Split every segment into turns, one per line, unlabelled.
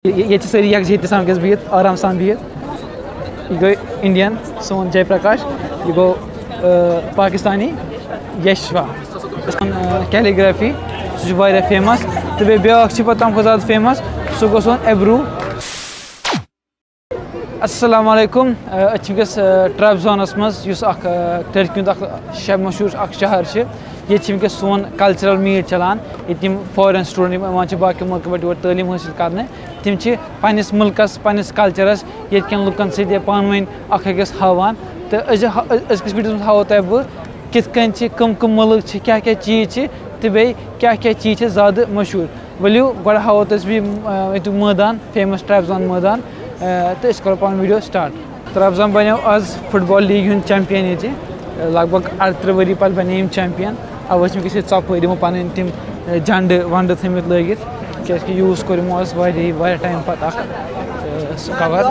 ये सारी यकजहती गज बिहत आराम सान बिहत यह गई इंडियन सोन जयप्रकाश यह गो पाकिस्तानी यशवा कैलीग्राफी सह फेमस तो बे ब्या तम खो ज़्यादा फेमस सह गो सोन एब्रू। अस्सलाम वालेकुम वस ट्रैबज़ोनस मज टर्की शब मशहूर शहर ये वस सोन कल्चरल मीट चलान ये फॉरेन स्टूडेंट बाकी मुल्क पे योर तलीम हासिल कर तम पन्निस मुल्कस पन्निस कल्चरस ये लुकन सत पान वन अकस हावान तो अजकस वीडियोस हावो तह बह कित कम कम मुल्क क्या क्या चीज़ तो बे क्या क्या चीज़ ज़्यादा मशहूर वलियो गो हावो तो मैदान फेमस ट्रैबज़ोन मैदान तो करो पान वीडियो स्टार्ट। ट्रैबज़ोन बनो आज फुटबॉल लीग हूँ चैंपियन ये लगभग 38 वरी पे बने चैंपियन अब वस चपरी पन तम झंड वंड थमित लगित क्या यूज कोर टाइम पे कवर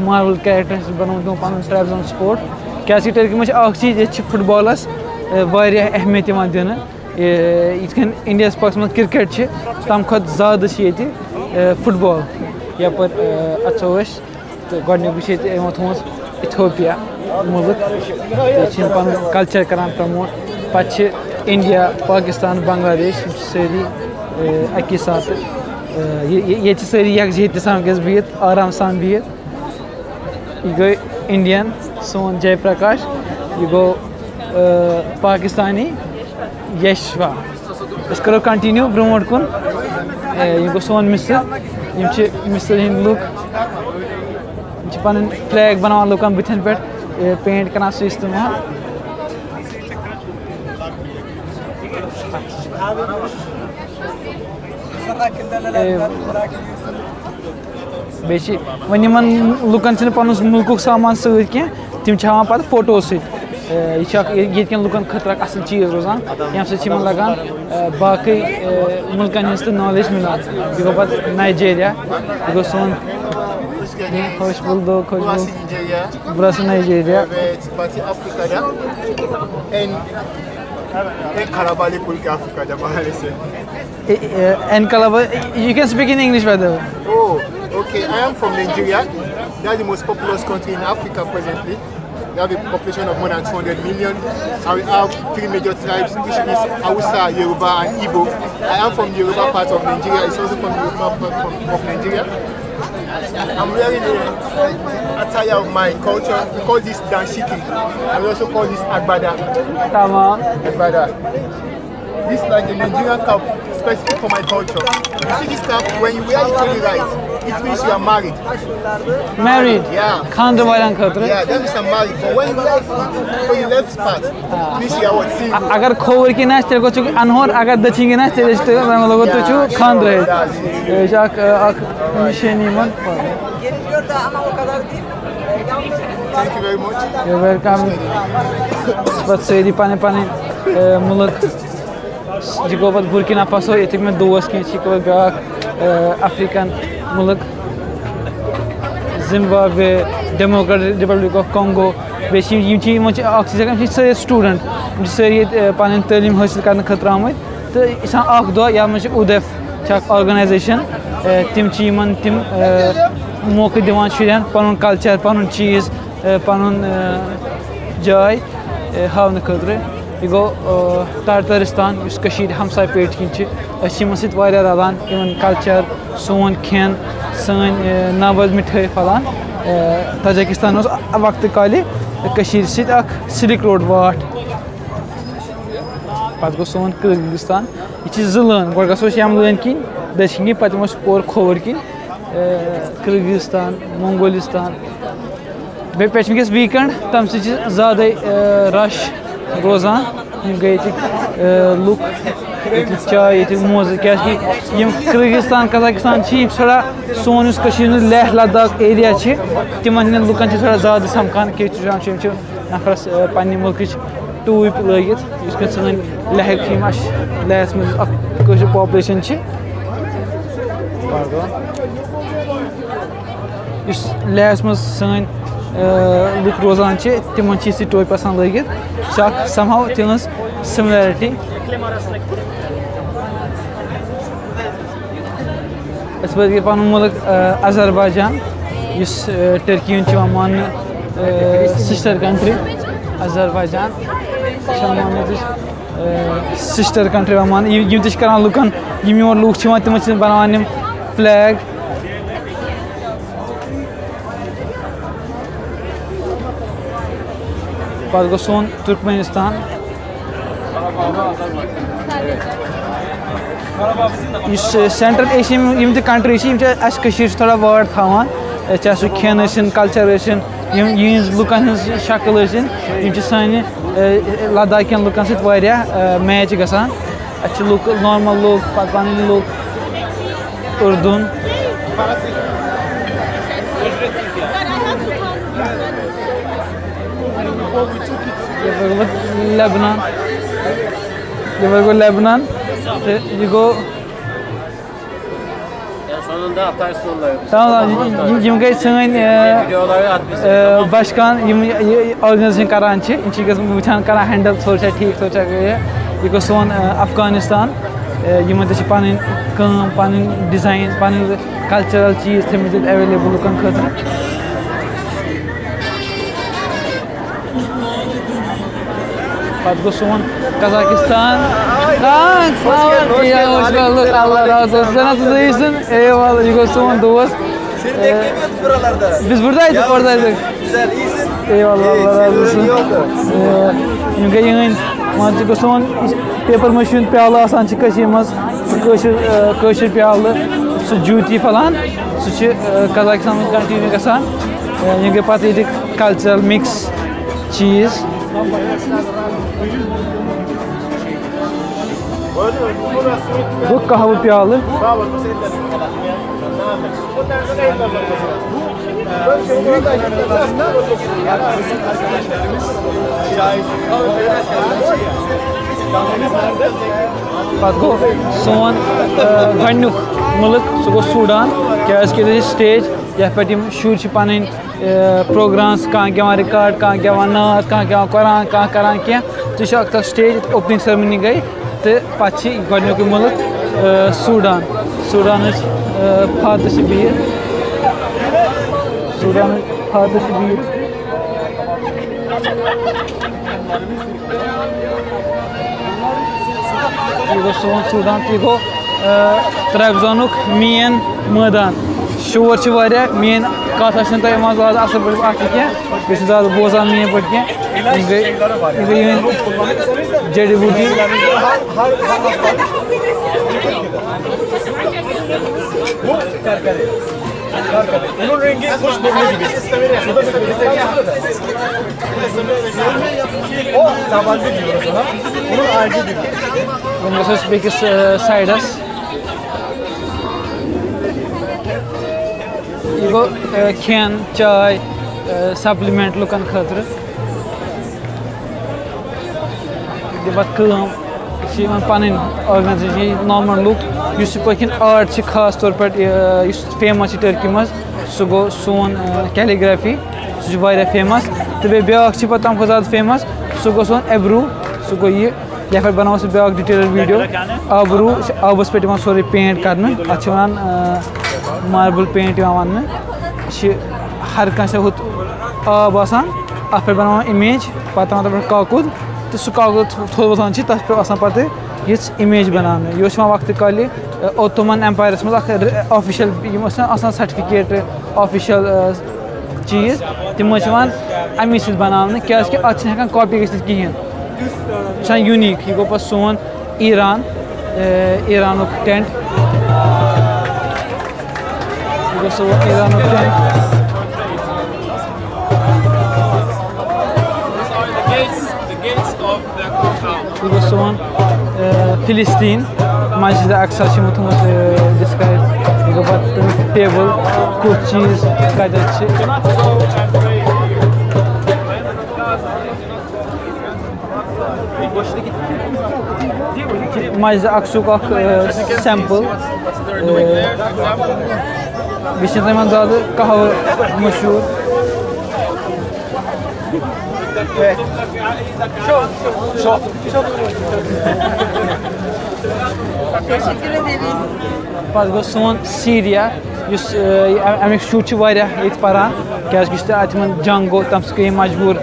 मार्वल कैरेक्टर बनोत पन ट्रैबज़ोन स्पोर्ट क्या टर्की में चीज़ ये फुटबॉलस अहमियत दिन इन इंडिया पाक मज क्रिकेट तम खुद ज़्यादा फुटबॉल यप अचो तो गोडनिक थोस इथोपिया मुल्क पन कल्चर करान प्रमोट पे इंडिया पाकिस्तान बांग्लादेश सारी अकी साथ ये सारी यकजहती गज बिहत आराम सान बिहत यह गई इंडियन सोन जयप्रकाश यह गो पाकिस्तानी यशवा करो कंटिन्यू ब्रोट कुन यह गो सोन मिसर मिसर हंद लुक पन फ्लैग बनान लुकन बुथन पे पेंट करान सह इस्तेमाल वन लुकन पन मुल्क सामान सत तम पे फोटो सत ये लुकन खतर असल चीज़ रोजान ये सत लगान बाकी मुल्कन हज तो नॉलेज मिलान यह गो पे नाइजीरिया यह गो सोन खुश बुलदो खुश बुरा Nigeria and Calabar, you can speak in English, by the way.
Oh, okay. I am from Nigeria. That's the most populous country in Africa presently. We have a population of more than 200 million. And we have 3 major tribes, which is Hausa, Yoruba, and Igbo. I am from the Yoruba part of Nigeria. It's also from the Yoruba part of Nigeria. I'm wearing the attire of my culture. We call this danshiki. And we also call this agbada.
Tamam.
Agbada. This is like a Nigerian cap specific for my culture. You see this cap, when you wear it really right, it means you are married.
Married?
Yeah.
Khandır bayram khatra.
Yeah, that means I'm married. But when you wear it for your left part, it means you are what? Single.
Agar khover ki nas tere ko chuk anhor agar dachin ki nas tere işte ben logo to chu khandır hai. Jak nişani man.
Geliyor da ama o kadar değil. Thank you very much.
You're welcome. But seri pane mulk जो Burkina Faso ये मे दोस्त कह ब्या African मुल्क Zimbabwe Democratic Republic of Congo बे सारे student सारी पन तलीम हासिल करने खतर आमत तो यह दह या उदैफ ऑर्गेनाइजेशन तम तम मौके दिवान शुरन पन कल्चर पन चीज़ पन जाय हावन खतर यह गो तारतरिस्तान हमसाय पेट किन सत रलान इवन कल्चर सोन खेन सन नवज मिठाई फलान तजाकिस्तान वक्त काले सत सिल्क रोड वाट पे गो सोन किर्गिस्तान यह लन गो गो लैन किन दक्षिण पे पोर खोवर किन किर्गिस्तान मंगोलिस्तान बे पे वीकेंड तम ज़्यादा रश रोजान गई लुक चाय ये मोज क्या किर्गिस्तान कजाकिस्तान थोड़ा सोन लेह लद्दाख एरिया तिम लुकन थोड़ा ज़्यादा समकान कि नफरस पन्ने मुल्क टूप लगित सन लह लहस मज पॉपुलेशन लहस मज सन लुक रोजान तिमन टोप लगित समहाउ तिहज सिमिलैरिटी इस पर के पन मुल्क अज़रबैजान इस टर्की इन मान sister country Azerbaijan sister country मान यम तक लुकन यम योर लूक तम बनान फ्लैग पत गो सोन तुर्कमेनिस्तान सेंट्रल एशिया यम कंट्री थोड़ा वर्ड थान चाहे सह खेन कल्चर यहज लुकन शक्ल सान लद्दाखियन लुकन सत मैच गसान लुक नॉर्मल लुक पन लुक उर्दून लेबनान लेबनान यह गो गई सन बशकान ऑर्गनाइजेशन करान वुचान कर हैंडल सोर ठीक सोर यह गो सोन अफगानिस्तान यम पन पन डिजाइन पन कल्चरल चीज थमित एवेलेबल लुकन खतर पत गो सोन कजाकिस्तान यह गो सोन दोस्त biz buradaydık oradaydık eyvallah Allah razı olsun yine yayın mantıklı son paper machine piyalı asan çıkaşımız köşür piyalı su juti falan su Kazakistan'ın kantini kasan yine patıydık cultural mix cheese bu kahve piyalı पत गो सोन गनुक मुल्क सह गो Sudan क्या stage यह पे शुर पन programmes कह record कह नात कह कुरान कह करान कह स्टेज ओपनिंग सेरेमनी गई तो पे गनुक मुल्क Sudan Sudan father Shabbir Sudan father Shabbir यह गो सोन सूडान यह गो ट्रैबज़ानुक मेन मैदान शोर मेन कत असल पे क्या बोजान मेन पे क्या जड़ी बूटी बेकिस साइडस यह गो खेन चाय सप्लीमेंट लुकन खतर पन ऑर्गनाइजेशन नॉर्मल लुक पन आर्ट खास तौर पर फेमस टर्की मज सह गो सोन कैलीग्राफी सह फेमस तो बे ब्या तम ज़्यादा फेमस सह गो सोन एब्रू सह गो यह पे बनाव ब्या डिटेल वीडियो आबरू आबस पे सोरे पेंट कर अत मार्बल पेंट वन हर कह आब आसान अत पे बनाव इमेज पत पे काकुद तो सह काकुद थोन तथ पे पे ये इमेज बनाने यह वक्त काले ओटोमन एम्पायरस मज ऑफिशियल सर्टिफिकेट ऑफिशियल चीज़ तम अमी सत बनाने क्या अत कॉपी गि कहें यूनिक यह गो पे सोन ईरान ईरानुक टेंट यह गो सोन ईरानुक टेंट यह गो सोन फिलिस्तीन मस्जिद अक्सा थोमुत डिस्क्राइब यह गो पे टेबल कुछ चीज़ कत मस्जिद अक्सुक सैंपल बे ज़्यादा कहव मशहूर
Teşekkür ederiz.
पत् गो सोन सीरिया युस अमिक शुर छ वारिया ये परान क्या अतमन जंग गो तम गई मजबूर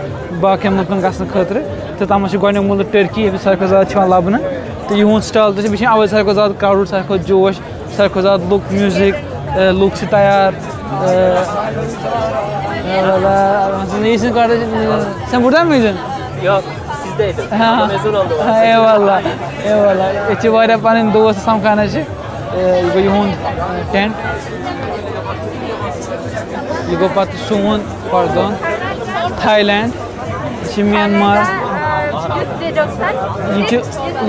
बाकी मुल्कन गसन खतर तो तम गोक मुल्क टर्की ये सारे ज्यादा लबन तो यहूद स्टाइल तो बे अवे सारे ज्यादा क्राउड सारे जोश सारे ज्यादा लुक म्यूजिक लुक तैयार sen burada mıydın?
Yok, sizdeydim. Mezun oldum.
Eyvallah, eyvallah. İçi var yapanın doğusu samkanacı. Yuhun tent. Yugo patı sumun, pardon. Thailand. İçi Myanmar. İçi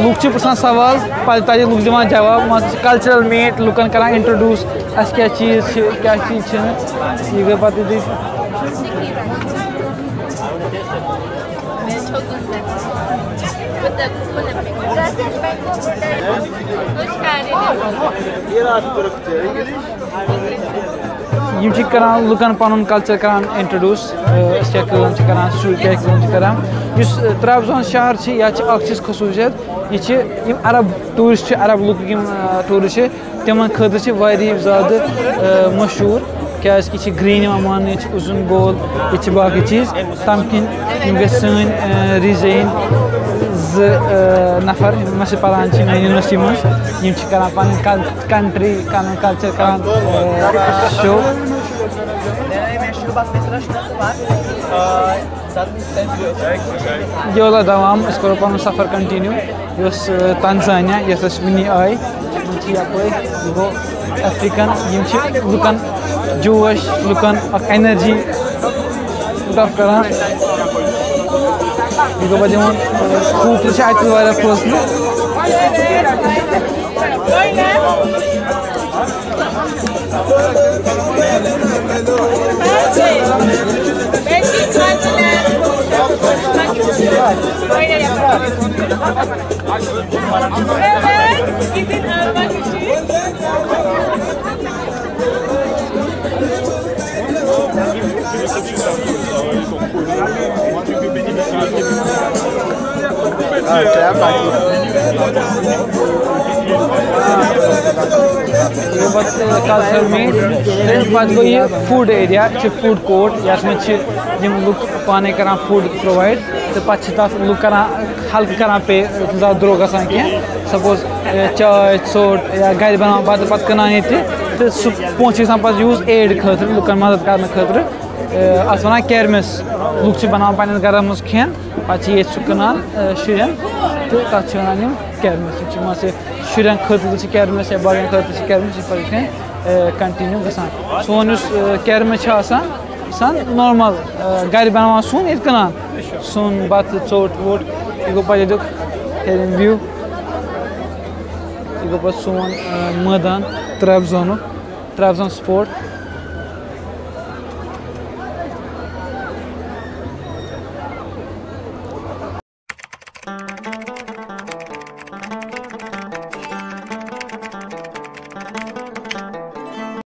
lukçu persan saval, pada tadi luk zaman jawab. Masih cultural meet, lukan karan introduce. As kya cheez chhe. Yugo patı di.
Çok güzel. Bu da zaten ben burada hoş geldiniz.
Bir rahat bıraktı.
यम करान लुकन पन culture करान introduce क्या कम करान शुरू क्या कम करान त्राबजोन शहर या चीज खसूसियत यह अरब टूरिस्ट अरब लुक टूरिस्ट तम खतर ज़्यादा मशहूर क्या ग्रीन मान उजुन गोल ये बाकी चीज तम किन सन रिजन नफर मे पान यूनिवर्सिटी मज करान पन कंट्री कल्चर करान शो योला दवाम अस करो पन सफर कंटिन्यू तंजानिया ये वन आई गो अफ्रीकन लुकन जोश लुकन एनर्जी करान यह गो पे खूबसूरत फसल कल्चर मीट पे गो यह फूड एरिया फूड कोर्ट यथ मे लुक पाने करान फूड प्रोवाइड तो पे लुक करान हल्क करान पे ज़्यादा द्रो गसान कह सपोज चाय सोट या घर बनान बत पे कनान ये तो सह पोच पे यूज एड खतर लुकन मदद करने खतर अस वन कैरमस लुक बनान पे घर मज खेन पे कनान शुरन तो तथ वन कैरमस शुरन खतर कैरमस या बाकी खतर कैरमस पे कंटिन्यू गसान सोन कैरमस नॉर्मल घर बनान सोन ये कनान सोन बत चोट वोट यह गो पे हेरिंग व्यू यह गो पे सोन मैदान त्राबजोन स्पोर्ट